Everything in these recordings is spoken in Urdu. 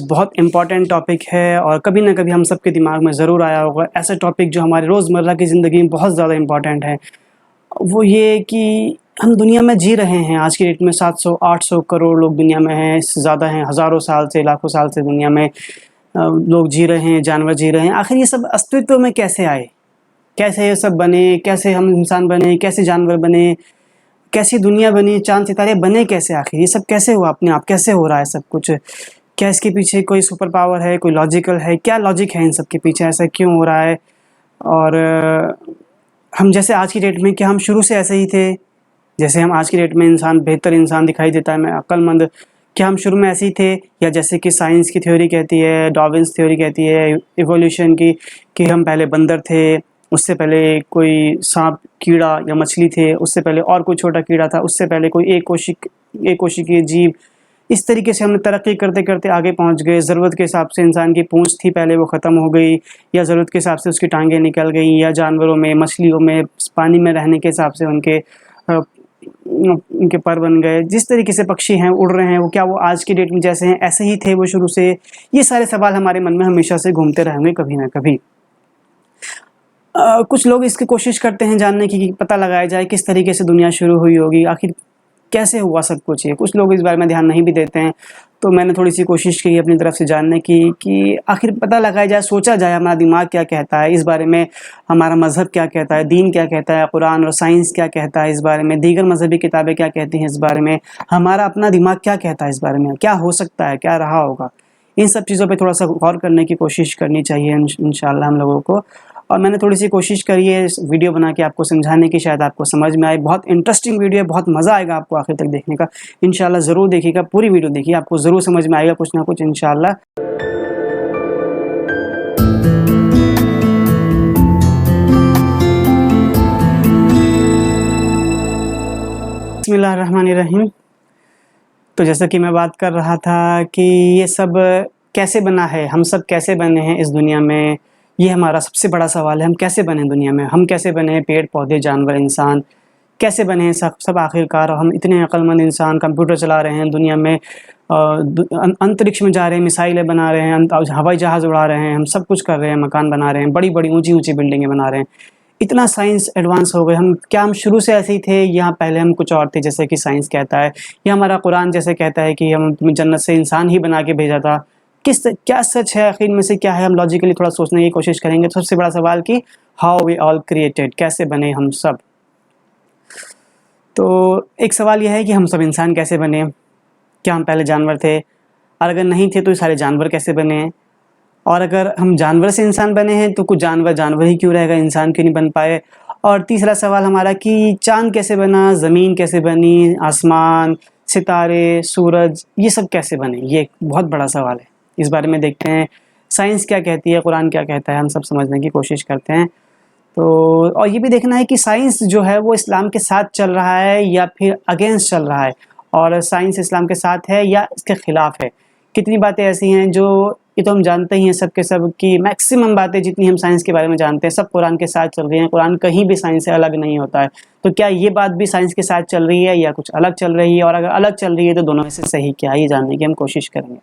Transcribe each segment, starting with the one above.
بہت امپورٹنٹ ٹاپک ہے اور کبھی نہ کبھی ہم سب کے دماغ میں ضرور آیا ہوگا، ایسا ٹاپک جو ہمارے روزمرہ کی زندگی میں بہت زیادہ امپورٹنٹ ہے۔ وہ یہ کہ ہم دنیا میں جی رہے ہیں، آج کی ڈیٹ میں 700-800 کروڑ لوگ دنیا میں ہیں، اس سے زیادہ ہیں، ہزاروں سال سے، لاکھوں سال سے دنیا میں لوگ جی رہے ہیں، جانور جی رہے ہیں۔ آخر یہ سب استوتو میں کیسے آئے؟ کیسے یہ سب بنے؟ کیسے ہم انسان بنے؟ کیسے جانور بنے؟ کیسی دنیا بنی؟ چاند ستارے بنے کیسے؟ آخر یہ سب کیسے ہوا؟ اپنے آپ کیسے ہو رہا ہے سب کچھ؟ کیا اس کے پیچھے کوئی سپر پاور ہے، کوئی لاجیکل ہے؟ کیا لاجک ہے ان سب کے پیچھے؟ ایسا کیوں ہو رہا ہے؟ اور ہم جیسے آج کی ڈیٹ میں، کیا ہم شروع سے ایسے ہی تھے؟ جیسے ہم آج کی ڈیٹ میں انسان بہتر انسان دکھائی دیتا ہے، میں عقل مند، کیا ہم شروع میں ایسے ہی تھے؟ یا جیسے کہ سائنس کی تھیوری کہتی ہے، ڈارونس تھیوری کہتی ہے ایولیوشن کی، کہ ہم پہلے بندر تھے، اس سے پہلے کوئی سانپ کیڑا یا مچھلی تھے، اس سے پہلے اور کوئی چھوٹا کیڑا تھا، اس سے پہلے کوئی ایک کوشکی جیو، اس طریقے سے ہم نے ترقی کرتے کرتے آگے پہنچ گئے۔ ضرورت کے حساب سے انسان کی پونچھ تھی پہلے، وہ ختم ہو گئی، یا ضرورت کے حساب سے اس کی ٹانگیں نکل گئیں، یا جانوروں میں، مچھلیوں میں، پانی میں رہنے کے حساب سے ان کے پر بن گئے۔ جس طریقے سے پکشی ہیں، اڑ رہے ہیں، وہ کیا وہ آج کی ڈیٹ میں جیسے ہیں ایسے ہی تھے وہ شروع سے؟ یہ سارے سوال ہمارے من میں ہمیشہ سے گھومتے رہیں گے کبھی نہ کبھی۔ کچھ لوگ اس کی کوشش کرتے ہیں جاننے کی، کہ پتہ لگایا جائے کس طریقے سے دنیا شروع ہوئی ہوگی، آخر کیسے ہوا سب کچھ ہے۔ کچھ لوگ اس بارے میں دھیان نہیں بھی دیتے ہیں، تو میں نے تھوڑی سی کوشش کی اپنی طرف سے جاننے کی، کہ آخر پتہ لگایا جائے، سوچا جائے ہمارا دماغ کیا کہتا ہے اس بارے میں، ہمارا مذہب کیا کہتا ہے، دین کیا کہتا ہے، قرآن اور سائنس کیا کہتا ہے اس بارے میں، دیگر مذہبی کتابیں کیا کہتی ہیں اس بارے میں، ہمارا اپنا دماغ کیا کہتا ہے اس بارے میں، کیا ہو سکتا ہے، کیا رہا ہوگا۔ ان سب چیزوں پہ تھوڑا سا غور کرنے کی کوشش کرنی چاہیے انشاءاللہ ہم لوگوں کو۔ اور میں نے تھوڑی سی کوشش کری ہے اس ویڈیو بنا کے آپ کو سمجھانے کی، شاید آپ کو سمجھ میں آئے۔ بہت انٹرسٹنگ ویڈیو ہے، بہت مزہ آئے گا آپ کو آخر تک دیکھنے کا۔ انشاءاللہ ضرور دیکھیے گا، پوری ویڈیو دیکھیے، آپ کو ضرور سمجھ میں آئے گا کچھ نہ کچھ انشاءاللہ۔ بسم اللہ الرحمن الرحیم۔ تو جیسا کہ میں بات کر رہا تھا کہ یہ سب کیسے بنا ہے، ہم سب کیسے بنے ہیں اس دنیا میں، یہ ہمارا سب سے بڑا سوال ہے۔ ہم کیسے بنے دنیا میں؟ ہم کیسے بنے؟ پیڑ پودے، جانور، انسان کیسے بنے ہیں سب آخرکار؟ ہم اتنے عقل مند انسان کمپیوٹر چلا رہے ہیں دنیا میں، انترکش میں جا رہے ہیں، میسائلیں بنا رہے ہیں، ہوائی جہاز اڑا رہے ہیں، ہم سب کچھ کر رہے ہیں، مکان بنا رہے ہیں، بڑی بڑی اونچی اونچی بلڈنگیں بنا رہے ہیں۔ اتنا سائنس ایڈوانس ہو گئے، کیا ہم شروع سے ایسے ہی تھے، یا پہلے ہم کچھ اور تھے جیسے کہ سائنس کہتا ہے، یا ہمارا قرآن جیسے کہتا ہے کہ ہم تمہیں جنت سے انسان ہی بنا کے بھیجا تھا؟ کیا سچ ہے آخر میں سے؟ کیا ہے؟ ہم لاجیکلی تھوڑا سوچنے کی کوشش کریں گے۔ سب سے بڑا سوال کہ ہاؤ وی آل کریٹڈ، کیسے بنے ہم سب؟ تو ایک سوال یہ ہے کہ ہم سب انسان کیسے بنے؟ کیا ہم پہلے جانور تھے؟ اور اگر نہیں تھے تو یہ سارے جانور کیسے بنے؟ اور اگر ہم جانور سے انسان بنے ہیں تو کچھ جانور ہی کیوں رہ گئے، انسان کیوں نہیں بن پائے؟ اور تیسرا سوال ہمارا کہ چاند کیسے بنا، زمین کیسے بنی، آسمان، ستارے، سورج، یہ سب کیسے بنے؟ یہ ایک بہت بڑا سوال ہے، اس بارے میں دیکھتے ہیں سائنس کیا کہتی ہے، قرآن کیا کہتا ہے، ہم سب سمجھنے کی کوشش کرتے ہیں۔ تو اور یہ بھی دیکھنا ہے کہ سائنس جو ہے وہ اسلام کے ساتھ چل رہا ہے یا پھر اگینسٹ چل رہا ہے، اور سائنس اسلام کے ساتھ ہے یا اس کے خلاف ہے۔ کتنی باتیں ایسی ہیں جو، یہ تو ہم جانتے ہی ہیں سب کے سب، کی میکسیمم باتیں جتنی ہم سائنس کے بارے میں جانتے ہیں سب قرآن کے ساتھ چل رہی ہیں، قرآن کہیں بھی سائنس سے الگ نہیں ہوتا ہے۔ تو کیا یہ بات بھی سائنس کے ساتھ چل رہی ہے یا کچھ الگ چل رہی ہے؟ اور اگر الگ چل رہی ہے تو دونوں میں سے صحیح کیا ہے، یہ جاننے کی ہم کوشش کریں گے۔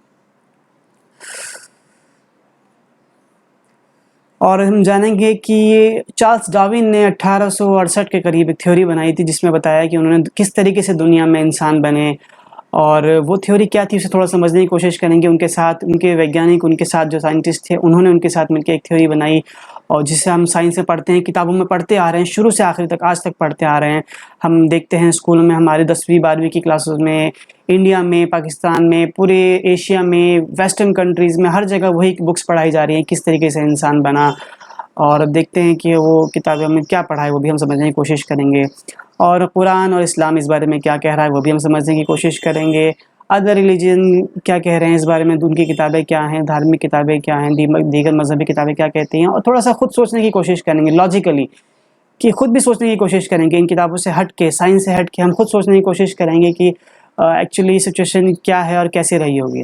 اور ہم جانیں گے کہ چارلس ڈارون نے 1868 کے قریب ایک تھیوری بنائی تھی، جس میں بتایا کہ انہوں نے کس طریقے سے دنیا میں انسان بنے، اور وہ تھیوری کیا تھی اسے تھوڑا سمجھنے کی کوشش کریں گے۔ ان کے ساتھ ان کے ویگیانک، ان کے ساتھ جو سائنٹسٹ تھے، انہوں نے ان کے ساتھ مل کے ایک تھیوری بنائی، اور جسے ہم سائنس میں پڑھتے ہیں، کتابوں میں پڑھتے آ رہے ہیں، شروع سے آخر تک آج تک پڑھتے آ رہے ہیں۔ ہم دیکھتے ہیں اسکولوں میں، ہمارے 10ویں 12ویں کی کلاسز میں، انڈیا میں، پاکستان میں، پورے ایشیا میں، ویسٹرن کنٹریز میں، ہر جگہ وہی بکس پڑھائی جا رہی ہیں، کس طریقے سے انسان بنا۔ اور دیکھتے ہیں کہ وہ کتابیں میں کیا پڑھا ہے، وہ بھی ہم سمجھنے کی کوشش کریں گے۔ اور قرآن اور اسلام اس بارے میں کیا کہہ رہا ہے، وہ بھی ہم سمجھنے کی کوشش کریں گے۔ ادر ریلیجن کیا کہہ رہے ہیں اس بارے میں، ان کی کتابیں کیا ہیں، دھارمک کتابیں کیا ہیں، دیگر مذہبی کتابیں کیا کہتی ہیں، اور تھوڑا سا خود سوچنے کی کوشش کریں گے لاجیکلی، کہ خود بھی سوچنے کی کوشش کریں گے ان کتابوں سے ہٹ کے، سائنس سے ہٹ کے ہم خود سوچنے کی کوشش کریں گے کہ ایکچولی سچویشن کیا ہے اور کیسے رہی ہوگی۔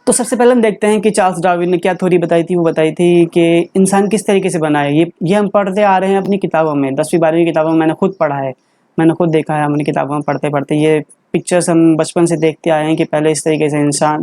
تو سب سے پہلے ہم دیکھتے ہیں کہ چارلس ڈارون نے کیا تھیوری بتائی تھی۔ وہ بتائی تھی کہ انسان کس طریقے سے بنا ہے۔ یہ ہم پڑھتے آ رہے ہیں اپنی کتابوں میں، 10ویں 12ویں کتابوں میں میں نے خود پڑھا ہے، میں نے خود دیکھا ہے اپنی کتابوں میں پڑھتے پڑھتے۔ یہ پکچرز ہم بچپن سے دیکھتے آئے ہیں کہ پہلے اس طریقے سے انسان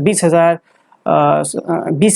20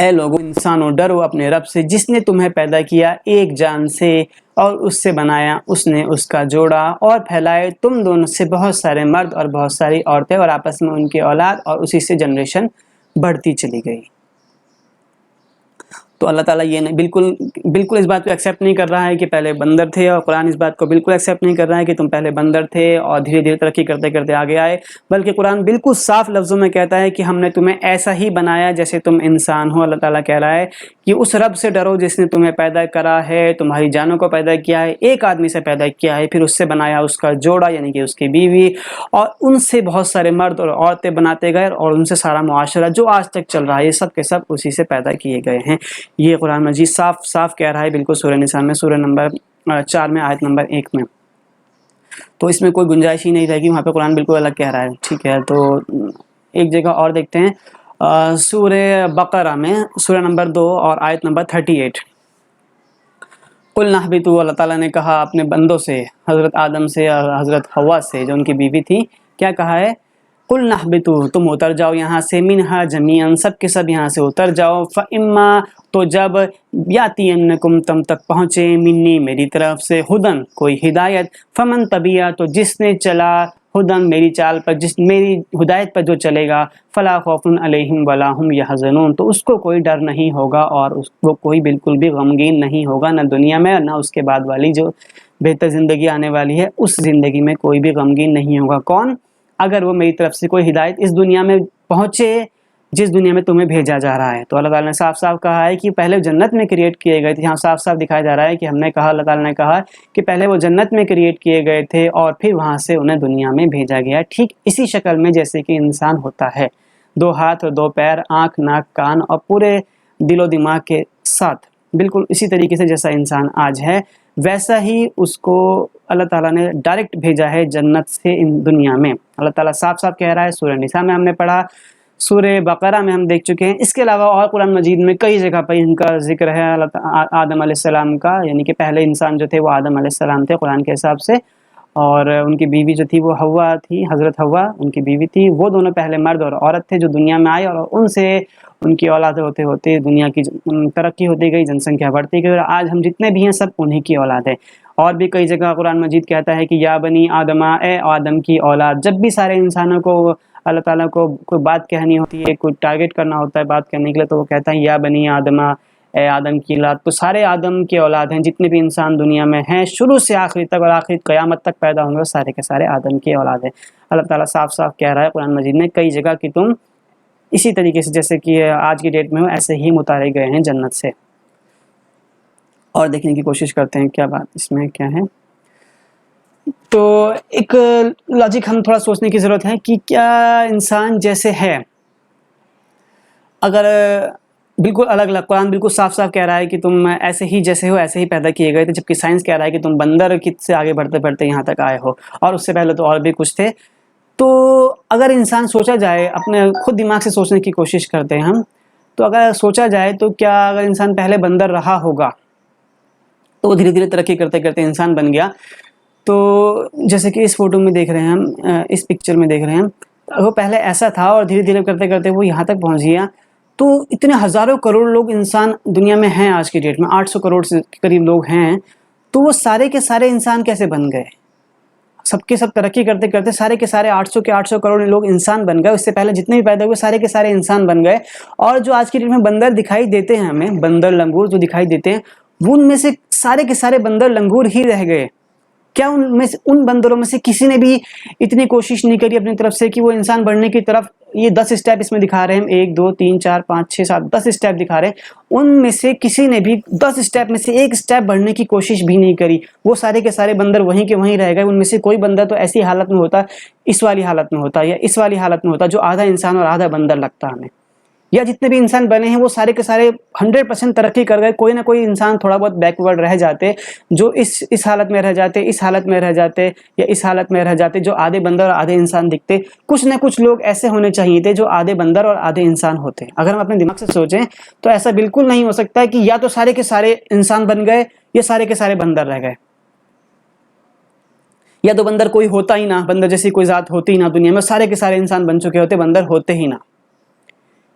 اے لوگو انسانوں ڈرو اپنے رب سے جس نے تمہیں پیدا کیا ایک جان سے اور اس سے بنایا اس نے اس کا جوڑا اور پھیلائے تم دونوں سے بہت سارے مرد اور بہت ساری عورتیں اور آپس میں ان کی اولاد اور اسی سے جنریشن بڑھتی چلی گئی۔ تو اللہ تعالیٰ یہ بالکل اس بات کو ایکسیپٹ نہیں کر رہا ہے کہ پہلے بندر تھے، اور قرآن اس بات کو بالکل ایکسیپٹ نہیں کر رہا ہے کہ تم پہلے بندر تھے اور دھیرے دھیرے ترقی کرتے کرتے آگے آئے، بلکہ قرآن بالکل صاف لفظوں میں کہتا ہے کہ ہم نے تمہیں ایسا ہی بنایا جیسے تم انسان ہو۔ اللہ تعالیٰ کہہ رہا ہے کہ اس رب سے ڈرو جس نے تمہیں پیدا کرا ہے، تمہاری جانوں کو پیدا کیا ہے، ایک آدمی سے پیدا کیا ہے، پھر اس سے بنایا اس کا جوڑا یعنی کہ اس کی بیوی، اور ان سے بہت سارے مرد اور عورتیں بناتے گئے، اور ان سے سارا معاشرہ جو آج تک چل رہا ہے یہ سب کے سب اسی سے پیدا کیے گئے ہیں۔ یہ قرآن مجید صاف صاف کہہ رہا ہے، بالکل سورہ نساء میں سورہ نمبر 4 میں آیت نمبر 1 میں، تو اس میں کوئی گنجائش ہی نہیں رہے گی، وہاں پہ قرآن بالکل الگ کہہ رہا ہے۔ ٹھیک ہے، تو ایک جگہ اور دیکھتے ہیں، سورہ بقرہ میں سورہ نمبر 2 اور آیت نمبر 38۔ قُلْ نَهْبِطُوا، اللہ تعالیٰ نے کہا اپنے بندوں سے، حضرت آدم سے اور حضرت حوا سے جو ان کی بیوی تھی، کیا کہا ہے؟ قُلْ نَهْبِطُوا، تم اتر جاؤ یہاں سے، مِنْهَا جَمِيعًا، سب کے سب یہاں سے اتر جاؤ، فَإِمَّا، تو جب یاتینکم تم تک پہنچے، منی میری طرف سے، ہدن کوئی ہدایت، فمن تبعہ تو جس نے چلا، ہدن میری چال پر، جس میری ہدایت پر جو چلے گا، فلا خوف علیہم ولا هم یحزنون، تو اس کو کوئی ڈر نہیں ہوگا اور وہ کوئی بالکل بھی غمگین نہیں ہوگا، نہ دنیا میں نہ اس کے بعد والی جو بہتر زندگی آنے والی ہے اس زندگی میں کوئی بھی غمگین نہیں ہوگا۔ کون؟ اگر وہ میری طرف سے کوئی ہدایت اس دنیا میں پہنچے جس دنیا میں تمہیں بھیجا جا رہا ہے۔ تو اللہ تعالیٰ نے صاف صاف کہا ہے کہ پہلے جنت میں کریٹ کیے گئے تھے، یہاں صاف صاف دکھایا جا رہا ہے کہ ہم نے کہا، اللہ تعالیٰ نے کہا کہ پہلے وہ جنت میں کریٹ کیے گئے تھے اور پھر وہاں سے انہیں دنیا میں بھیجا گیا، ٹھیک اسی شکل میں جیسے کہ انسان ہوتا ہے، 2 ہاتھ اور 2 پیر، آنکھ ناک کان اور پورے دل و دماغ کے ساتھ، بالکل اسی طریقے سے جیسا انسان آج ہے ویسا ہی اس کو اللہ تعالیٰ نے ڈائریکٹ بھیجا ہے جنت سے دنیا میں۔ اللہ تعالیٰ صاف صاف کہہ رہا ہے، سورہ نساء میں ہم نے پڑھا، سورہ بقرہ میں ہم دیکھ چکے ہیں، اس کے علاوہ اور قرآن مجید میں کئی جگہ پر ان کا ذکر ہے، آدم علیہ السلام کا، یعنی کہ پہلے انسان جو تھے وہ آدم علیہ السلام تھے قرآن کے حساب سے، اور ان کی بیوی جو تھی وہ حوا تھی، حضرت حوا ان کی بیوی تھی، وہ دونوں پہلے مرد اور عورت تھے جو دنیا میں آئے، اور ان سے ان کی اولاد ہوتے ہوتے دنیا کی ترقی ہوتی گئی، جن سنکھیا بڑھتی گئی، اور آج ہم جتنے بھی ہیں سب انہی کی اولاد ہے۔ اور بھی کئی جگہ قرآن مجید کہتا ہے کہ یا بنی آدم، اے آدم کی اولاد، جب بھی سارے انسانوں کو اللہ تعالیٰ کو کوئی بات کہنی ہوتی ہے، کوئی ٹارگٹ کرنا ہوتا ہے بات کرنے کے لیے، تو وہ کہتا ہے یا بنی آدم، اے آدم کی اولاد، تو سارے آدم کے اولاد ہیں، جتنے بھی انسان دنیا میں ہیں شروع سے آخری تک اور آخری قیامت تک پیدا ہوں گے، سارے کے سارے آدم کے اولاد ہیں۔ اللہ تعالیٰ صاف صاف کہہ رہا ہے قرآن مجید میں کئی جگہ کہ تم اسی طریقے سے جیسے کہ آج کی ڈیٹ میں ہو ایسے ہی اتارے گئے ہیں جنت سے۔ اور دیکھنے کی کوشش کرتے ہیں کیا بات اس میں کیا ہے۔ تو ایک لاجک ہم تھوڑا سوچنے کی ضرورت ہے کہ کیا انسان جیسے ہے، اگر بالکل الگ الگ، قرآن بالکل صاف صاف کہہ رہا ہے کہ تم ایسے ہی جیسے ہو ایسے ہی پیدا کیے گئے تھے، جبکہ سائنس کہہ رہا ہے کہ تم بندر سے آگے بڑھتے بڑھتے یہاں تک آئے ہو، اور اس سے پہلے تو اور بھی کچھ تھے۔ تو اگر انسان سوچا جائے، اپنے خود دماغ سے سوچنے کی کوشش کرتے ہیں ہم، تو اگر سوچا جائے تو کیا اگر انسان پہلے بندر رہا ہوگا تو وہ دھیرے دھیرے ترقی کرتے کرتے انسان بن گیا، تو جیسے کہ اس فوٹو میں دیکھ رہے ہیں ہم، اس پکچر میں دیکھ رہے ہیں، وہ پہلے ایسا تھا اور دھیرے دھیرے کرتے کرتے وہ یہاں تک پہنچ گیا۔ تو اتنے ہزاروں کروڑ لوگ انسان دنیا میں ہیں آج کی ڈیٹ میں، 800 کروڑ سے قریب لوگ ہیں، تو وہ سارے کے سارے انسان کیسے بن گئے؟ سب کے سب ترقی کرتے کرتے سارے کے سارے 800 کروڑ لوگ انسان بن گئے، اس سے پہلے جتنے بھی پیدا ہوئے سارے کے سارے انسان بن گئے، اور جو آج کی ڈیٹ میں بندر دکھائی دیتے ہیں ہمیں، بندر لنگور جو دکھائی دیتے ہیں، وہ ان میں سے سارے کے سارے بندر لنگور ہی رہ گئے۔ کیا ان بندروں میں سے کسی نے بھی اتنی کوشش نہیں کری اپنی طرف سے کہ وہ انسان بڑھنے کی طرف، یہ 10 اسٹیپ اس میں دکھا رہے ہیں، 1 2 3 4 5 6 7 10 اسٹیپ دکھا رہے ہیں، ان میں سے کسی نے بھی 10 اسٹیپ میں سے ایک اسٹیپ بڑھنے کی کوشش بھی نہیں کری، وہ سارے کے سارے بندر وہیں کے وہیں رہ گئے۔ ان میں سے کوئی بندر تو ایسی حالت میں ہوتا، اس والی حالت میں ہوتا یا اس والی حالت میں ہوتا، جو آدھا انسان اور آدھا بندر لگتا ہمیں، یا جتنے بھی انسان بنے ہیں وہ سارے کے سارے 100% ترقی کر گئے، کوئی نہ کوئی انسان تھوڑا بہت بیکورڈ رہ جاتے، جو اس حالت میں رہ جاتے، اس حالت میں رہ جاتے، یا اس حالت میں رہ جاتے، جو آدھے بندر اور آدھے انسان دکھتے۔ کچھ نہ کچھ لوگ ایسے ہونے چاہیے تھے جو آدھے بندر اور آدھے انسان ہوتے۔ اگر ہم اپنے دماغ سے سوچیں تو ایسا بالکل نہیں ہو سکتا کہ یا تو سارے کے سارے انسان بن گئے یا سارے کے سارے بندر رہ گئے، یا تو بندر کوئی ہوتا ہی نہ، بندر جیسی کوئی ذات ہوتی ہی نہ دنیا میں، سارے کے سارے انسان بن چکے ہوتے، بندر ہوتے ہی نہ۔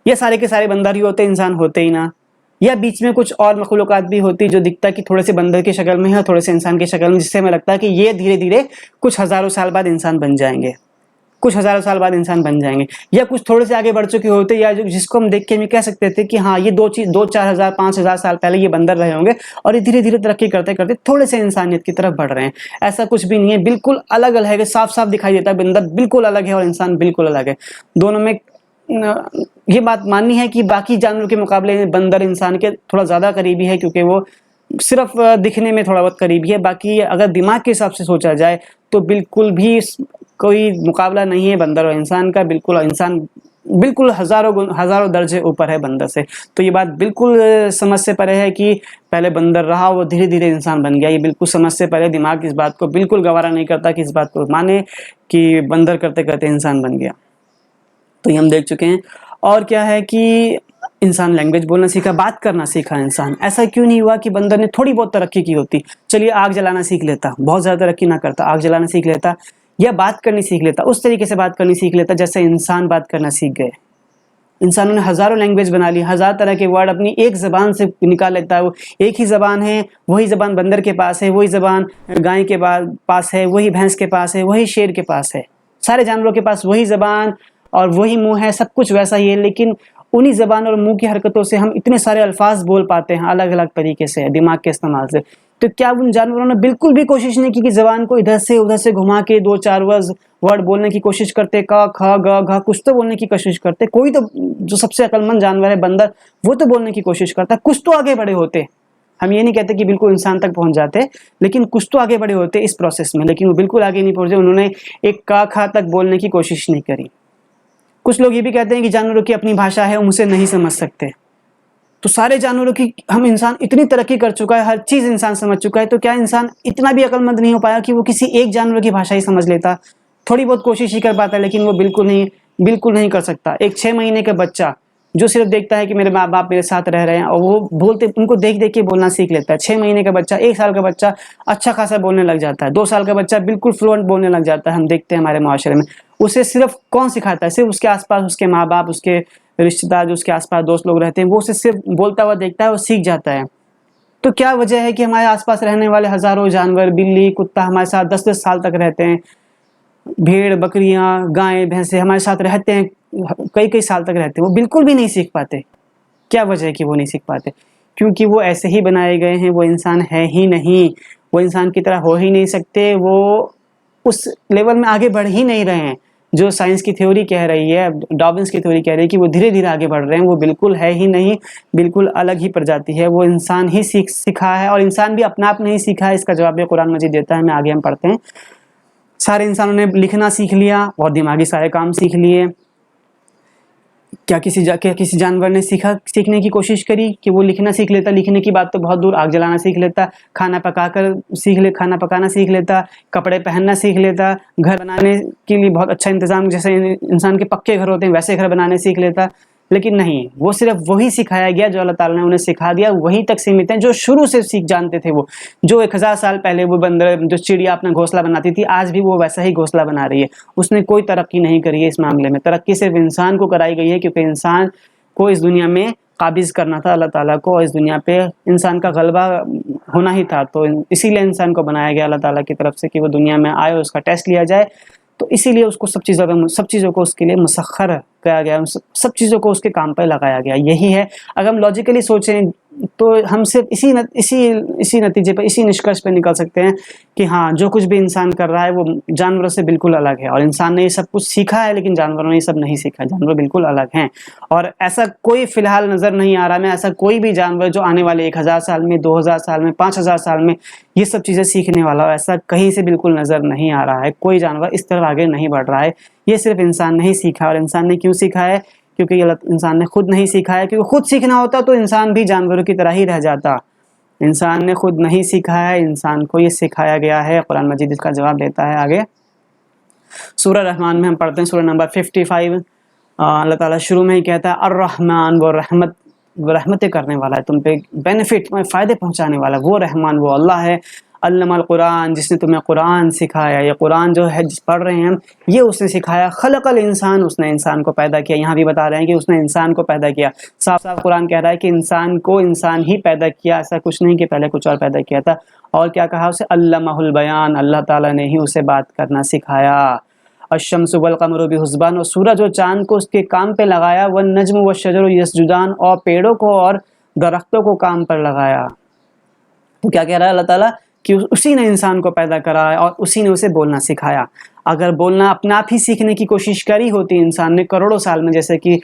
یا سارے کے سارے بندر ہی ہوتے، انسان ہوتے ہی نہ، یا بیچ میں کچھ اور مخلوقات بھی ہوتی جو دکھتا ہے کہ تھوڑے سے بندر کی شکل میں ہے اور تھوڑے سے انسان کی شکل میں، جس سے ہمیں لگتا ہے کہ یہ دھیرے دھیرے کچھ ہزاروں سال بعد انسان بن جائیں گے، کچھ ہزاروں سال بعد انسان بن جائیں گے، یا کچھ تھوڑے سے آگے بڑھ چکے ہوتے، یا جس کو ہم دیکھ کے ہم کہہ سکتے تھے کہ ہاں یہ 2-4 ہزار 5 ہزار سال پہلے یہ بندر رہے ہوں گے، اور یہ دھیرے دھیرے ترقی کرتے کرتے تھوڑے سے انسانیت کی طرف بڑھ رہے ہیں۔ ایسا کچھ بھی نہیں ہے، بالکل الگ الگ ہے، صاف صاف دکھائی دیتا ہے بندر بالکل الگ ہے اور انسان بالکل الگ ہے۔ دونوں میں یہ بات ماننی ہے کہ باقی جانوروں کے مقابلے میں بندر انسان کے تھوڑا زیادہ قریبی ہے، کیونکہ وہ صرف دکھنے میں تھوڑا بہت قریبی ہے، باقی اگر دماغ کے حساب سے سوچا جائے تو بالکل بھی کوئی مقابلہ نہیں ہے بندر اور انسان کا، بالکل انسان بالکل ہزاروں درجے اوپر ہے بندر سے۔ تو یہ بات بالکل سمجھ سے پرے ہے کہ پہلے بندر رہا، وہ دھیرے دھیرے انسان بن گیا، یہ بالکل سمجھ سے پرے، دماغ اس بات کو بالکل گوارا نہیں کرتا کہ اس بات کو مانے کہ بندر کرتے کرتے انسان بن گیا۔ تو یہ ہم دیکھ چکے ہیں۔ اور کیا ہے کہ انسان لینگویج بولنا سیکھا، بات کرنا سیکھا انسان۔ ایسا کیوں نہیں ہوا کہ بندر نے تھوڑی بہت ترقی کی ہوتی، چلیے آگ جلانا سیکھ لیتا، بہت زیادہ ترقی نہ کرتا، آگ جلانا سیکھ لیتا یا بات کرنی سیکھ لیتا، اس طریقے سے بات کرنی سیکھ لیتا جیسے انسان بات کرنا سیکھ گئے۔ انسانوں نے ہزاروں لینگویج بنا لی، ہزار طرح کے ورڈ اپنی ایک زبان سے نکال لیتا ہے، وہ ایک ہی زبان ہے، وہی زبان بندر کے پاس ہے، وہی زبان گائے کے پاس ہے، وہی بھینس کے پاس ہے، وہی شیر کے پاس ہے، سارے جانوروں کے پاس وہی زبان اور وہی منہ ہے، سب کچھ ویسا ہی ہے، لیکن انہی زبان اور منہ کی حرکتوں سے ہم اتنے سارے الفاظ بول پاتے ہیں الگ الگ طریقے سے، دماغ کے استعمال سے۔ تو کیا ان جانوروں نے بالکل بھی کوشش نہیں کی کہ زبان کو ادھر سے گھما کے 2-4 ورڈ بولنے کی کوشش کرتے، کا کھا گا گھا، کچھ تو بولنے کی کوشش کرتے؟ کوئی تو، جو سب سے عقل مند جانور ہے بندر، وہ تو بولنے کی کوشش کرتا، کچھ تو آگے بڑے ہوتے۔ ہم یہ نہیں کہتے کہ بالکل انسان تک پہنچ جاتے، لیکن کچھ تو آگے بڑے ہوتے اس پروسیس میں، لیکن وہ بالکل آگے نہیں پہنچے، انہوں نے ایک کا کھا تک بولنے کی کوشش نہیں کری۔ کچھ لوگ یہ بھی کہتے ہیں کہ جانوروں کی اپنی بھاشا ہے، ہم اسے نہیں سمجھ سکتے۔ تو سارے جانوروں کی، ہم انسان اتنی ترقی کر چکا ہے، ہر چیز انسان سمجھ چکا ہے، تو کیا انسان اتنا بھی عقل مند نہیں ہو پایا کہ وہ کسی ایک جانور کی بھاشا ہی سمجھ لیتا؟ تھوڑی بہت کوشش ہی کر پاتا ہے، لیکن وہ بالکل نہیں کر سکتا۔ ایک 6 مہینے کا بچہ جو صرف دیکھتا ہے کہ میرے ماں باپ میرے ساتھ رہ رہے ہیں، اور وہ بولتے، ان کو دیکھ دیکھ کے بولنا سیکھ لیتا ہے۔ 6 مہینے کا بچہ، 1 سال کا بچہ اچھا خاصا بولنے لگ جاتا ہے، 2 سال کا بچہ بالکل فلوئنٹ بولنے لگ جاتا ہے، ہم دیکھتے ہیں ہمارے معاشرے میں۔ اسے صرف کون سکھاتا ہے؟ صرف اس کے آس پاس اس کے ماں باپ، اس کے رشتہ دار جو اس کے آس پاس دوست لوگ رہتے ہیں، وہ اسے صرف بولتا ہوا دیکھتا ہے اور سیکھ جاتا ہے۔ تو کیا وجہ ہے کہ ہمارے آس پاس رہنے والے ہزاروں جانور، بلی کتا ہمارے ساتھ 10-10 سال تک رہتے ہیں، بھیڑ بکریاں گائیں بھینسیں ہمارے ساتھ رہتے ہیں، کئی سال تک رہتے ہیں، وہ بالکل بھی نہیں سیکھ پاتے؟ کیا وجہ ہے کہ وہ نہیں سیکھ پاتے؟ کیونکہ وہ ایسے ہی بنائے گئے ہیں، وہ انسان ہے ہی نہیں، وہ انسان کی طرح ہو ہی نہیں سکتے، وہ اس لیول میں آگے بڑھ ہی نہیں رہے ہیں جو سائنس کی تھیوری کہہ رہی ہے، ڈارونس کی تھیوری کہہ رہی ہے کہ وہ دھیرے دھیرے آگے بڑھ رہے ہیں۔ وہ بالکل ہے ہی نہیں، بالکل الگ ہی پرجاتی ہے، وہ انسان ہی سیکھا ہے، اور انسان بھی اپنا آپ نہیں سیکھا ہے۔ اس کا جواب بھی قرآن مجید دیتا ہے، میں آگے ہم پڑھتے ہیں۔ سارے انسانوں نے لکھنا سیکھ لیا اور دماغی سارے کام سیکھ لیے۔ کیا کسی جانور نے سیکھنے کی کوشش کری کہ وہ لکھنا سیکھ لیتا؟ لکھنے کی بات تو بہت دور، آگ جلانا سیکھ لیتا، کھانا پکانا سیکھ لیتا، کپڑے پہننا سیکھ لیتا، گھر بنانے کے لیے بہت اچھا انتظام، جیسے انسان کے پکے گھر ہوتے ہیں ویسے گھر بنانے سیکھ لیتا۔ لیکن نہیں، وہ صرف وہی سکھایا گیا جو اللہ تعالیٰ نے انہیں سکھا دیا، وہیں تک سیمت ہیں جو شروع سے سیکھ جانتے تھے۔ وہ جو 1000 سال پہلے وہ بندر، جو چڑیا اپنا گھونسلہ بناتی تھی، آج بھی وہ ویسا ہی گھونسلہ بنا رہی ہے، اس نے کوئی ترقی نہیں کری ہے اس معاملے میں۔ ترقی صرف انسان کو کرائی گئی ہے، کیونکہ انسان کو اس دنیا میں قابض کرنا تھا اللہ تعالیٰ کو، اور اس دنیا پہ انسان کا غلبہ ہونا ہی تھا، تو اسی لیے انسان کو بنایا گیا اللہ تعالیٰ کی طرف سے کہ وہ دنیا میں آئے اور اس کا ٹیسٹ لیا جائے۔ تو اسی لیے اس کو سب چیزوں کو اس کے لیے مسخر کیا گیا، سب چیزوں کو اس کے کام پہ لگایا گیا۔ یہی ہے، اگر ہم لاجیکلی سوچیں تو ہم صرف اسی نتیجے پہ، اسی نشکرش پہ نکل سکتے ہیں کہ ہاں، جو کچھ بھی انسان کر رہا ہے وہ جانوروں سے بالکل الگ ہے، اور انسان نے یہ سب کچھ سیکھا ہے لیکن جانوروں نے یہ سب نہیں سیکھا، جانور بالکل الگ ہیں۔ اور ایسا کوئی فی الحال نظر نہیں آ رہا میں، ایسا کوئی بھی جانور جو آنے والے 1000 سال میں، 2000 سال میں، 5000 سال میں یہ سب چیزیں سیکھنے والا ہو، ایسا کہیں سے بالکل نظر نہیں آ رہا ہے۔ کوئی جانور اس طرح آگے نہیں بڑھ رہا ہے، یہ صرف انسان نے ہی سیکھا۔ اور انسان نے کیوں سیکھا ہے؟ کیونکہ انسان نے خود نہیں سیکھا ہے، کیونکہ خود سیکھنا ہوتا تو انسان بھی جانوروں کی طرح ہی رہ جاتا۔ انسان نے خود نہیں سیکھا ہے، انسان کو یہ سکھایا گیا ہے۔ قرآن مجید اس کا جواب دیتا ہے آگے سورہ رحمان میں، ہم پڑھتے ہیں سورہ نمبر 55۔ اللہ تعالیٰ شروع میں ہی کہتا ہے الرحمن، وہ رحمتیں کرنے والا ہے، تم پہ بینیفٹ، فائدے پہنچانے والا، وہ رحمان وہ اللہ ہے علم القرآن، جس نے تمہیں قرآن سکھایا، یہ قرآن جو ہے جس پڑھ رہے ہیں ہم، یہ اس نے سکھایا، خلق الانسان، اس نے انسان کو پیدا کیا، یہاں بھی بتا رہے ہیں کہ اس نے انسان کو پیدا کیا، صاف صاف قرآن کہہ رہا ہے کہ انسان کو انسان ہی پیدا کیا، ایسا کچھ نہیں کہ پہلے کچھ اور پیدا کیا تھا۔ اور کیا کہا اسے؟ علمہ البیان، اللہ تعالیٰ نے ہی اسے بات کرنا سکھایا۔ الشمس والقمر بحسبان، اور سورج اور چاند کو اس کے کام پہ لگایا، والنجم والشجر یسجدان، اور پیڑوں کو اور درختوں کو کام پر لگایا۔ تو کیا کہہ رہا ہے اللہ تعالیٰ کہ اسی نے انسان کو پیدا کرا ہے اور اسی نے اسے بولنا سکھایا۔ اگر بولنا اپنے آپ ہی سیکھنے کی کوشش کری ہوتی انسان نے کروڑوں سال میں، جیسے کہ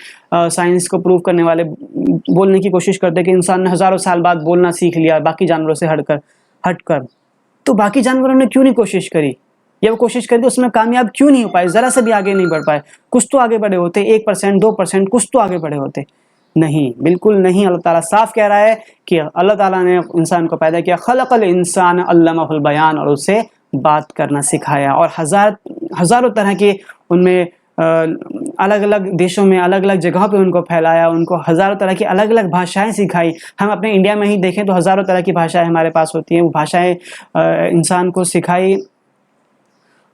سائنس کو پروف کرنے والے بولنے کی کوشش کرتے کہ انسان نے ہزاروں سال بعد بولنا سیکھ لیا باقی جانوروں سے ہٹ کر، تو باقی جانوروں نے کیوں نہیں کوشش کری؟ یا وہ کوشش کری تو اس میں کامیاب کیوں نہیں ہو پائے؟ ذرا سے بھی آگے نہیں بڑھ پائے؟ کچھ تو آگے بڑھے ہوتے، 1%، 2%، کچھ تو آگے بڑھے ہوتے۔ نہیں، بالکل نہیں۔ اللہ تعالیٰ صاف کہہ رہا ہے کہ اللہ تعالیٰ نے انسان کو پیدا کیا، خلق الانسان علمہ البیان، اور اسے بات کرنا سکھایا، اور ہزاروں طرح کے ان میں الگ الگ دیشوں میں الگ الگ جگہوں پہ ان کو پھیلایا، ان کو ہزاروں طرح کی الگ الگ بھاشائیں سکھائی۔ ہم اپنے انڈیا میں ہی دیکھیں تو ہزاروں طرح کی بھاشائیں ہمارے پاس ہوتی ہیں، وہ بھاشائیں انسان کو سکھائی۔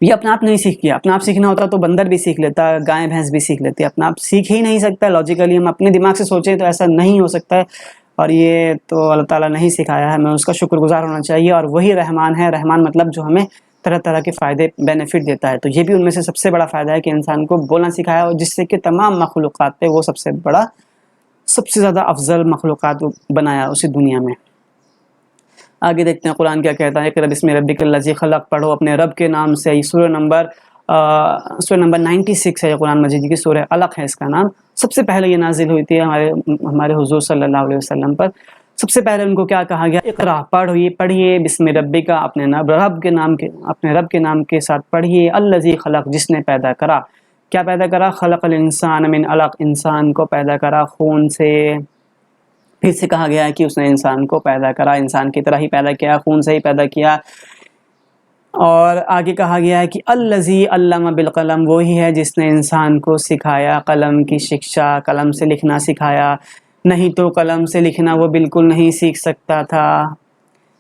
یہ اپنا آپ نہیں سیکھ گیا، اپنا آپ سیکھنا ہوتا تو بندر بھی سیکھ لیتا، گائے بھینس بھی سیکھ لیتی، اپنا آپ سیکھ ہی نہیں سکتا لاجیکلی، ہم اپنے دماغ سے سوچیں تو ایسا نہیں ہو سکتا ہے، اور یہ تو اللہ تعالیٰ نے ہی سکھایا ہے، ہمیں اس کا شکر گزار ہونا چاہیے، اور وہی رحمان ہے۔ رحمان مطلب جو ہمیں طرح طرح کے فائدے بینیفٹ دیتا ہے، تو یہ بھی ان میں سے سب سے بڑا فائدہ ہے کہ انسان کو بولنا سکھایا، اور جس سے کہ تمام مخلوقات پہ وہ سب سے بڑا، سب سے زیادہ افضل مخلوقات بنایا اسی دنیا میں۔ آگے دیکھتے ہیں قرآن کیا کہتا ہے۔ اقرأ بسم ربک الذی خلق، پڑھو اپنے رب کے نام سے۔ یہ سورہ نمبر 96 ہے، یہ قرآن مجید کی سورہ علق ہے اس کا نام۔ سب سے پہلے یہ نازل ہوئی تھی ہمارے حضور صلی اللہ علیہ وسلم پر۔ سب سے پہلے ان کو کیا کہا گیا؟ اقرأ، پڑھیے بسم ربک، اپنے رب کے نام کے ساتھ پڑھیے، الذی خلق، جس نے پیدا کرا۔ کیا پیدا کرا؟ خلق الانسان من علق، انسان کو پیدا کرا خون سے۔ پھر سے کہا گیا ہے کہ اس نے انسان کو پیدا کرا، انسان کی طرح ہی پیدا کیا، خون سے ہی پیدا کیا۔ اور آگے کہا گیا ہے کہ الذی علم بالقلم، وہی ہے جس نے انسان کو سکھایا قلم کی شکشا، قلم سے لکھنا سکھایا، نہیں تو قلم سے لکھنا وہ بالکل نہیں سیکھ سکتا تھا۔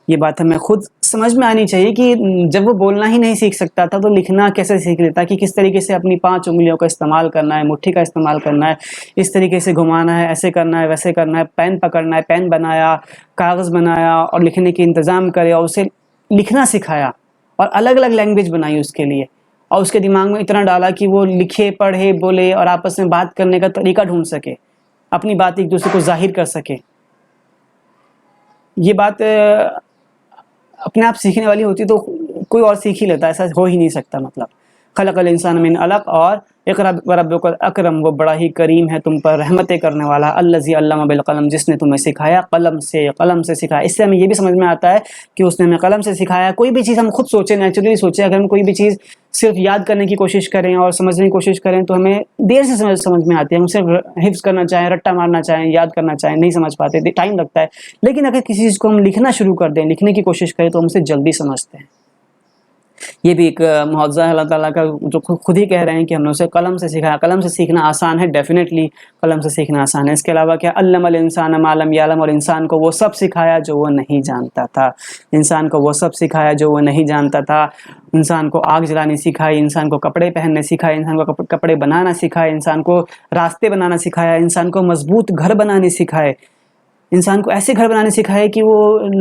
یہ بات ہمیں خود سمجھ میں آنی چاہیے کہ جب وہ بولنا ہی نہیں سیکھ سکتا تھا تو لکھنا کیسے سیکھ لیتا، کہ کس طریقے سے اپنی 5 انگلیوں کا استعمال کرنا ہے، مٹھی کا استعمال کرنا ہے، اس طریقے سے گھمانا ہے، ایسے کرنا ہے، ویسے کرنا ہے، پین پکڑنا ہے، پین بنایا، کاغذ بنایا اور لکھنے کی انتظام کرے، اور اسے لکھنا سکھایا، اور الگ الگ لینگویج بنائی اس کے لیے، اور اس کے دماغ میں اتنا ڈالا کہ وہ لکھے، پڑھے، بولے اور آپس میں بات کرنے کا طریقہ ڈھونڈ سکے، اپنی بات ایک دوسرے کو ظاہر کر سکے۔ یہ بات اپنے آپ سیکھنے والی ہوتی تو کوئی اور سیکھ ہی لیتا، ایسا ہو ہی نہیں سکتا۔ مطلب خلق الانسان من علق، اور اقرأ وربک الاکرم، وہ بڑا ہی کریم ہے تم پر، رحمتیں کرنے والا، الذی علم بالقلم، جس نے تمہیں سکھایا قلم سے سکھایا۔ اس سے ہمیں یہ بھی سمجھ میں آتا ہے کہ اس نے ہمیں قلم سے سکھایا۔ کوئی بھی چیز ہم خود سوچیں، نیچرلی سوچیں، اگر ہم کوئی بھی چیز صرف یاد کرنے کی کوشش کریں اور سمجھنے کی کوشش کریں تو ہمیں دیر سے سمجھ میں آتی ہے، ہم صرف حفظ کرنا چاہیں، رٹا مارنا چاہیں، یاد کرنا چاہیں، نہیں سمجھ پاتے، ٹائم لگتا ہے۔ لیکن اگر کسی چیز کو ہم لکھنا شروع کر دیں، لکھنے کی کوشش کریں تو ہم اسے جلدی سمجھتے ہیں۔ یہ بھی ایک معجزہ ہے اللہ تعالیٰ کا، جو خود ہی کہہ رہے ہیں کہ ہم نے اسے قلم سے سکھایا۔ قلم سے سیکھنا آسان ہے، ڈیفینیٹلی قلم سے سیکھنا آسان ہے۔ اس کے علاوہ کیا؟ علم الانسان ما لم یعلم، اور انسان کو وہ سب سکھایا جو وہ نہیں جانتا تھا، انسان کو وہ سب سکھایا جو وہ نہیں جانتا تھا۔ انسان کو آگ جلانی سکھائی، انسان کو کپڑے پہننے سکھائے، انسان کو کپڑے بنانا سکھائے، انسان کو راستے بنانا سکھایا، انسان کو مضبوط گھر بنانے سکھائے، انسان کو ایسے گھر بنانے سکھائے کہ وہ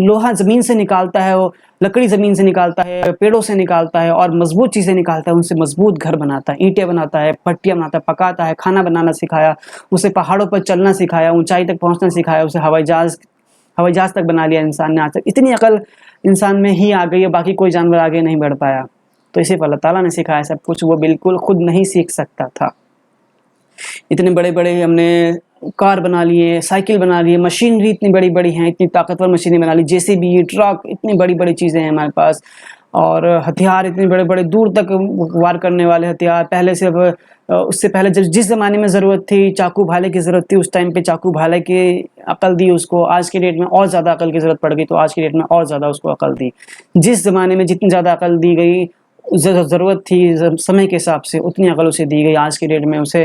لوہا زمین سے نکالتا ہے، وہ لکڑی زمین سے نکالتا ہے، پیڑوں سے نکالتا ہے، اور مضبوط چیزیں نکالتا ہے، ان سے مضبوط گھر بناتا ہے، اینٹیں بناتا ہے، پٹیاں بناتا ہے، پکاتا ہے، کھانا بنانا سکھایا، اسے پہاڑوں پر چلنا سکھایا، اونچائی تک پہنچنا سکھایا، اسے ہوائی جہاز تک بنا لیا انسان نے۔ آج تک اتنی عقل انسان میں ہی آ گئی ہے، باقی کوئی جانور آگے نہیں بڑھ پایا، تو اسے اللہ تعالیٰ نے سکھایا سب کچھ، وہ بالکل خود نہیں سیکھ سکتا تھا۔ اتنے بڑے بڑے ہم نے کار بنا لیے، سائیکل بنا لیے، مشینری اتنی بڑی بڑی ہیں، اتنی طاقتور مشینیں بنا لی، JCB، ٹرک، اتنی بڑی بڑی چیزیں ہیں ہمارے پاس، اور ہتھیار اتنے بڑے بڑے دور تک وار کرنے والے ہتھیار۔ پہلے سے اس سے پہلے جس زمانے میں ضرورت تھی چاقو بھالے کی ضرورت تھی، اس ٹائم پہ چاقو بھالے کی عقل دی اس کو، آج کے ڈیٹ میں اور زیادہ عقل کی ضرورت پڑ گئی تو آج کے ڈیٹ میں اور زیادہ اس کو عقل دی۔ جس زمانے میں جتنی زیادہ عقل دی گئی، ضرورت تھی سمے کے حساب سے، اتنی عقل اسے دی گئی، آج کے ڈیٹ میں اسے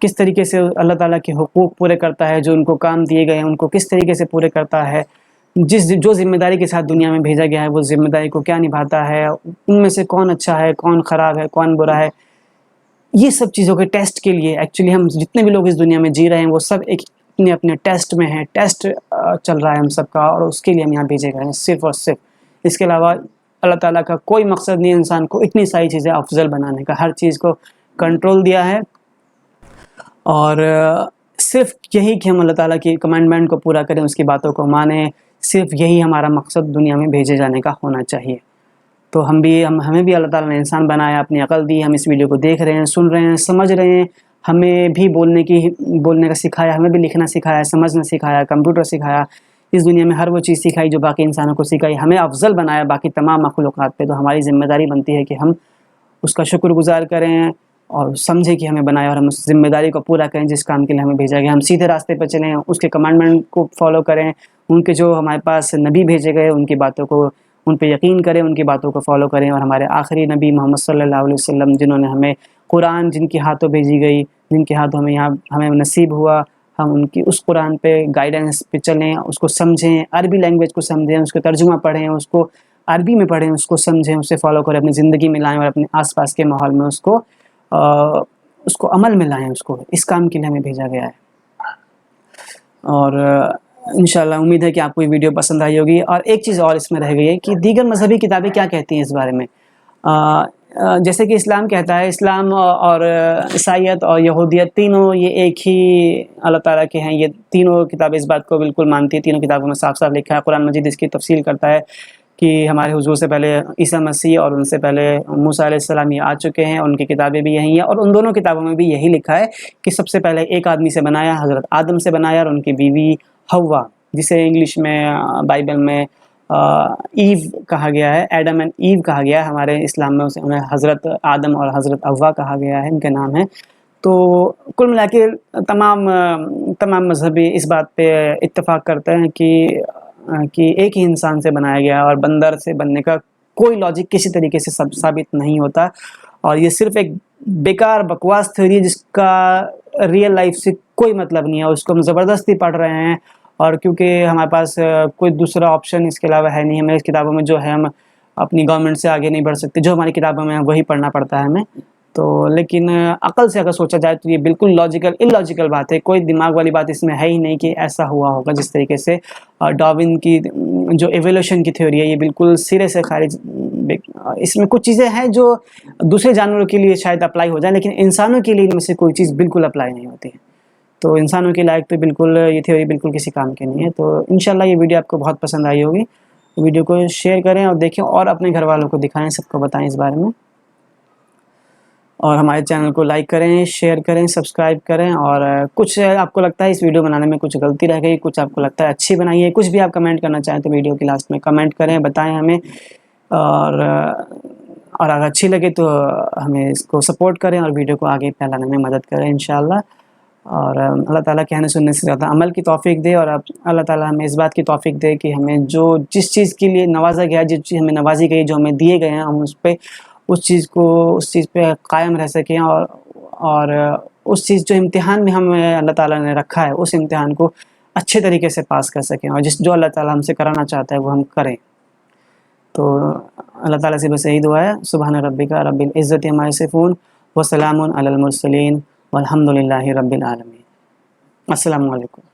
کس طریقے سے اللہ تعالیٰ کے حقوق پورے کرتا ہے، جو ان کو کام دیے گئے ہیں ان کو کس طریقے سے پورے کرتا ہے، جو ذمہ داری کے ساتھ دنیا میں بھیجا گیا ہے وہ ذمہ داری کو کیا نبھاتا ہے، ان میں سے کون اچھا ہے، کون خراب ہے، کون برا ہے، یہ سب چیزوں کے ٹیسٹ کے لیے ایکچولی ہم جتنے بھی لوگ اس دنیا میں جی رہے ہیں وہ سب ایک اپنے اپنے ٹیسٹ میں ہیں، ٹیسٹ چل رہا ہے ہم سب کا، اور اس کے لیے ہم یہاں بھیجے گئے ہیں صرف اور صرف۔ اس کے علاوہ اللہ تعالیٰ کا کوئی مقصد نہیں انسان کو اتنی ساری چیزیں افضل بنانے کا، ہر چیز کو کنٹرول دیا ہے، اور صرف یہی کہ ہم اللہ تعالیٰ کی کمانڈمنٹ کو پورا کریں، اس کی باتوں کو مانیں، صرف یہی ہمارا مقصد دنیا میں بھیجے جانے کا ہونا چاہیے۔ تو ہمیں بھی اللہ تعالیٰ نے انسان بنایا، اپنی عقل دی، ہم اس ویڈیو کو دیکھ رہے ہیں، سن رہے ہیں، سمجھ رہے ہیں، ہمیں بھی بولنے کا سکھایا، ہمیں بھی لکھنا سکھایا، سمجھنا سکھایا، کمپیوٹر سکھایا، اس دنیا میں ہر وہ چیز سکھائی جو باقی انسانوں کو سکھائی، ہمیں افضل بنایا باقی تمام مخلوقات پہ۔ تو ہماری ذمہ داری بنتی ہے کہ ہم اس کا شکر گزار کریں اور سمجھیں کہ ہمیں بنایا، اور ہم اس ذمہ داری کو پورا کریں جس کام کے لیے ہمیں بھیجا گیا، ہم سیدھے راستے پہ چلیں، اس کے کمانڈمنٹ کو فالو کریں، ان کے جو ہمارے پاس نبی بھیجے گئے ان کی باتوں کو، ان پہ یقین کریں، ان کی باتوں کو فالو کریں، اور ہمارے آخری نبی محمد صلی اللہ علیہ وسلم جنہوں نے ہمیں قرآن، جن کے ہاتھوں بھیجی گئی، جن کے ہاتھوں ہمیں نصیب ہوا، ہم ان کی اس قرآن پہ گائیڈنس پہ چلیں، اس کو سمجھیں، عربی لینگویج کو سمجھیں، اس کو ترجمہ پڑھیں، اس کو عربی میں پڑھیں، اس کو سمجھیں، اسے فالو کریں، اپنی زندگی میں لائیں، اور اپنے آس پاس کے ماحول میں اس کو عمل میں لائیں، اس کام کے لیے ہمیں بھیجا گیا ہے۔ اور انشاءاللہ امید ہے کہ آپ کو یہ ویڈیو پسند آئی ہوگی۔ اور ایک چیز اور اس میں رہ گئی ہے کہ دیگر مذہبی کتابیں کیا کہتی ہیں اس بارے میں۔ جیسے کہ اسلام کہتا ہے، اسلام اور عیسائیت اور یہودیت تینوں یہ ایک ہی اللہ تعالیٰ کے ہیں، یہ تینوں کتابیں اس بات کو بالکل مانتی ہیں، تینوں کتابوں میں صاف صاف لکھا ہے، قرآن مجید اس کی تفصیل کرتا ہے کہ ہمارے حضور سے پہلے عیسیٰ مسیح اور ان سے پہلے موسیٰ علیہ السلام یہ آ چکے ہیں، اور ان کی کتابیں بھی یہی ہیں، اور ان دونوں کتابوں میں بھی یہی لکھا ہے کہ سب سے پہلے ایک آدمی سے بنایا، حضرت آدم سے بنایا، اور ان کی بیوی حوا، جسے انگلش میں بائبل میں ایو کہا گیا ہے، ایڈم اینڈ ایو کہا گیا ہے، ہمارے اسلام میں انہیں حضرت آدم اور حضرت حوا کہا گیا ہے، ان کے نام ہیں۔ تو کل ملا کے تمام مذہبی اس بات پہ اتفاق کرتے ہیں کہ ایک ہی انسان سے بنایا گیا، اور بندر سے بننے کا کوئی لاجک کسی طریقے سے ثابت نہیں ہوتا، اور یہ صرف ایک بیکار بکواس تھیوری ہے جس کا ریئل لائف سے کوئی مطلب نہیں ہے، اس کو ہم زبردستی پڑھ رہے ہیں، اور کیونکہ ہمارے پاس کوئی دوسرا آپشن اس کے علاوہ ہے نہیں، ہمیں اس کتابوں میں جو ہے ہم اپنی گورنمنٹ سے آگے نہیں بڑھ سکتے، جو ہماری کتابوں میں ہے وہی پڑھنا پڑتا ہے ہمیں۔ تو لیکن عقل سے اگر سوچا جائے تو یہ بالکل اللاجیکل بات ہے، کوئی دماغ والی بات اس میں ہے ہی نہیں کہ ایسا ہوا ہوگا جس طریقے سے ڈارون کی جو ایوولوشن کی تھیوری ہے یہ بالکل سرے سے خارج۔ اس میں کچھ چیزیں ہیں جو دوسرے جانوروں کے لیے شاید اپلائی ہو جائیں، لیکن انسانوں کے لیے ان میں سے کوئی چیز بالکل اپلائی نہیں ہوتی ہے، تو انسانوں کے لائق تو بالکل یہ تھیوری بالکل کسی کام کی نہیں ہے۔ تو انشاءاللہ یہ ویڈیو آپ کو بہت پسند آئی ہوگی، ویڈیو کو شیئر کریں اور دیکھیں، اور اپنے گھر والوں کو دکھائیں، سب کو بتائیں اس بارے میں، اور ہمارے چینل کو لائک کریں، شیئر کریں، سبسکرائب کریں، اور کچھ آپ کو لگتا ہے اس ویڈیو بنانے میں کچھ غلطی رہ گئی، کچھ آپ کو لگتا ہے اچھی بنائی ہے، کچھ بھی آپ کمنٹ کرنا چاہیں تو ویڈیو کی لاسٹ میں کمنٹ کریں، بتائیں ہمیں، اور اگر اچھی لگے تو ہمیں اس کو سپورٹ کریں اور ویڈیو کو آگے پھیلانے میں مدد کریں انشاءاللہ۔ اور اللہ تعالیٰ کہنے سننے سے زیادہ عمل کی توفیق دے، اور اللہ تعالیٰ ہمیں اس بات کی توفیق دے کہ ہمیں جس چیز کے لیے نوازا گیا ہے، جس چیز ہمیں نوازی گئی، جو ہمیں دیے گئے ہیں، ہم اس چیز پہ قائم رہ سکیں، اور اس چیز جو امتحان میں ہمیں اللہ تعالیٰ نے رکھا ہے اس امتحان کو اچھے طریقے سے پاس کر سکیں، اور جو اللہ تعالیٰ ہم سے کرانا چاہتا ہے وہ ہم کریں۔ تو اللہ تعالیٰ سے بس یہی دعا ہے، سبحان ربک رب العزت عما یصفون وسلام علی المرسلین والحمد للہ رب العالمین۔ السلام علیکم۔